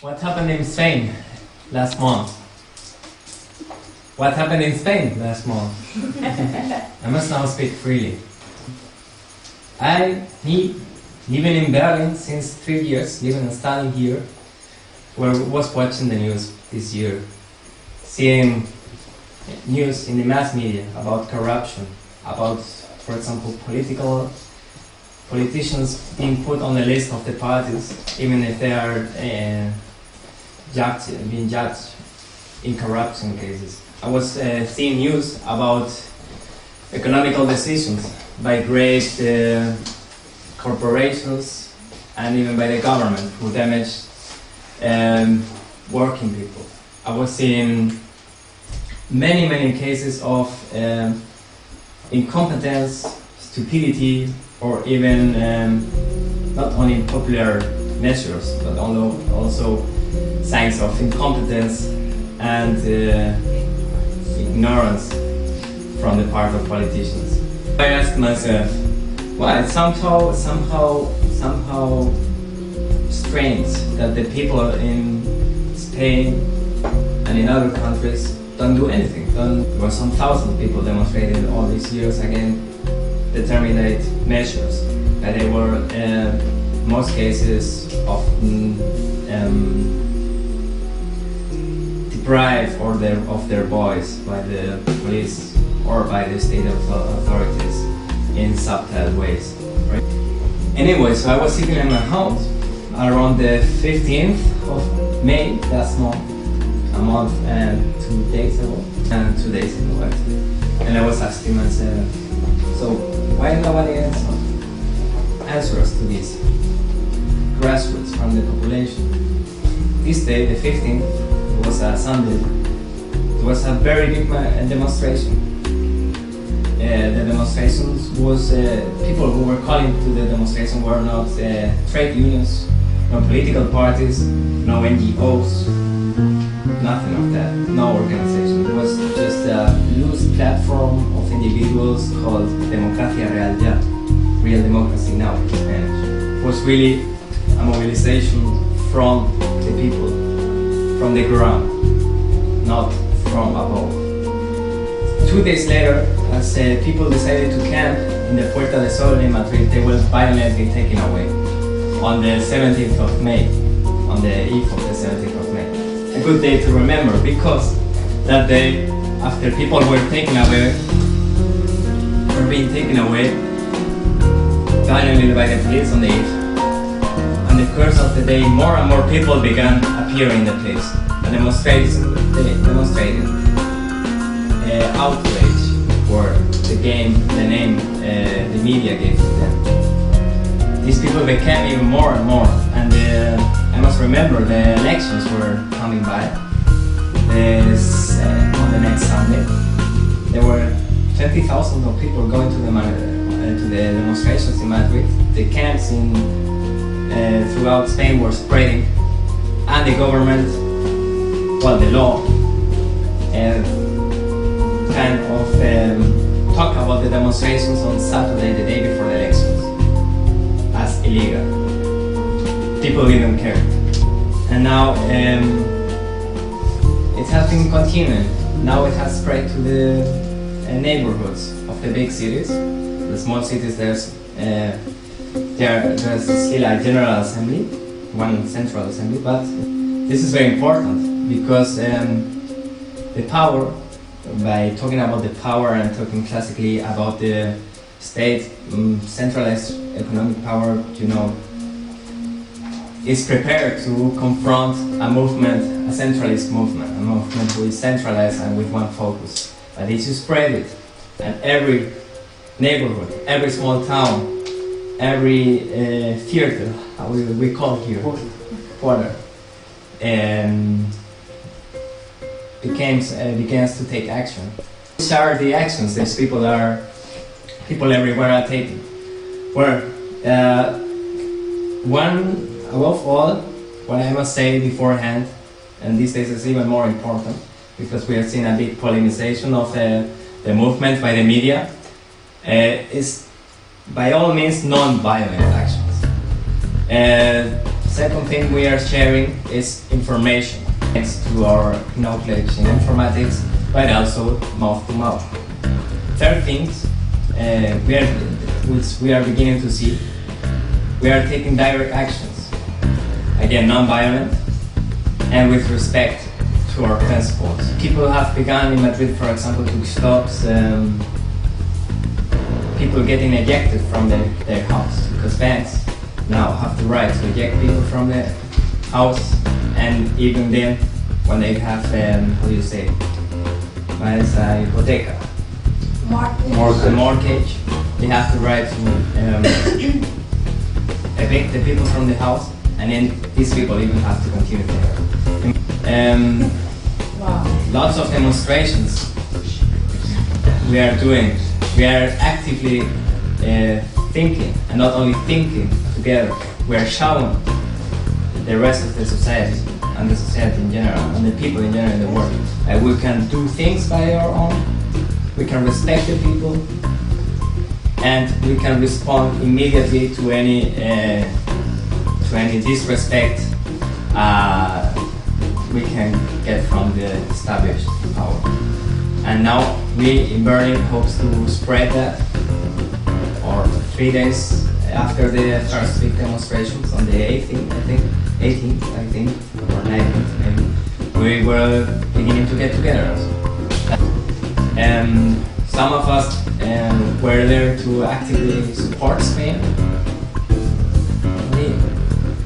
What happened in Spain last month? What happened in Spain last month? I must now speak freely. Living in Berlin since 3 years, living and studying here, was watching the news this year, seeing news in the mass media about corruption, about, for example, politicians being put on the list of the parties, even if they are being judged in corruption cases. I was seeing news about economical decisions by great corporations and even by the government who damaged working people. I was seeing many cases of incompetence, stupidity, or even not only popular measures, but also signs of incompetence and ignorance from the part of politicians. I asked myself, why it's somehow strange that the people in Spain and in other countries don't do anything. There were some thousand people demonstrating all these years against determinate measures, and they were in most cases often deprived of their voice by the police or by the state authorities in subtle ways. Right? Anyway, so I was sitting in my house around the 15th of May last month, a month and 2 days ago, actually, and I was asking myself, so why nobody answers to this grassroots from the population? This day, the 15th, it was a Sunday. It was a very big demonstration. The demonstrations was people who were calling to the demonstration were not trade unions, no political parties, no NGOs, nothing of that, no organization. It was just a loose platform of individuals called Democracia Real Ya, Real Democracy Now. And it was really a mobilization from the people, from the ground, not from above. 2 days later, as people decided to camp in the Puerta del Sol in Madrid, they were violently taken away on the 17th of May, on the eve of the 17th of May. A good day to remember, because that day, after people were being taken away violently by the police on the eve, and the course of the day, more and more people began appearing in the place, and demonstrating outrage for the name the media gave to them. These people became even more and more, and I must remember the elections were coming by. On the next Sunday, there were 20,000 of people going to the demonstrations in Madrid. The camps throughout Spain were spreading, and the government, the law, kind of talk about the demonstrations on Saturday, the day before the elections, as illegal. People didn't care. And now it has been continuing. Now it has spread to the neighborhoods of the big cities. The small cities, there's still a general assembly, one central assembly, but this is very important because the power, by talking about the power and talking classically about the state, centralized economic power, is prepared to confront a movement, a centralist movement, a movement who is centralized and with one focus. But it's to spread it, and every neighborhood, every small town, every theater, how we call here, quarter, begins to take action. Which are the actions these people everywhere are taking? Where one, above all, what I must say beforehand, and these days is even more important because we have seen a big polemization of the movement by the media, is by all means non-violent actions. Second thing we are sharing is information, thanks to our knowledge in informatics, but also mouth to mouth. Third things, which we are beginning to see, we are taking direct actions, again non-violent and with respect to our principles. People have begun in Madrid, for example, to stop people getting ejected from their house, because banks now have the right to eject people from the house, and even then when they have, how do you say, esa hipoteca, mortgage, they have the right to evict the people from the house, and then these people even have to continue there. Lots of demonstrations we are doing. We are actively thinking, and not only thinking together, we are showing the rest of the society, and the society in general, and the people in general in the world, that we can do things by our own, we can respect the people, and we can respond immediately to any disrespect we can get from the established power. And now we in Berlin hopes to spread that, or 3 days after the first big demonstrations on the 18th, I think, or 19th maybe, we were beginning to get together. Some of us were there to actively support Spain,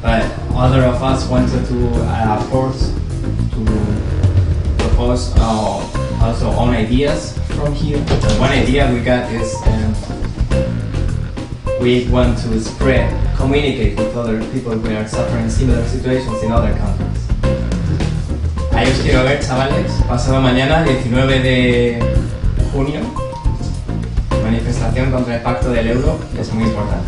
but other of us wanted to propose also own ideas from here. One idea we got is we want to communicate with other people who are suffering similar situations in other countries. Ahí os quiero ver, chavales. Pasado mañana, 19 de junio, manifestación contra el pacto del euro, es muy importante.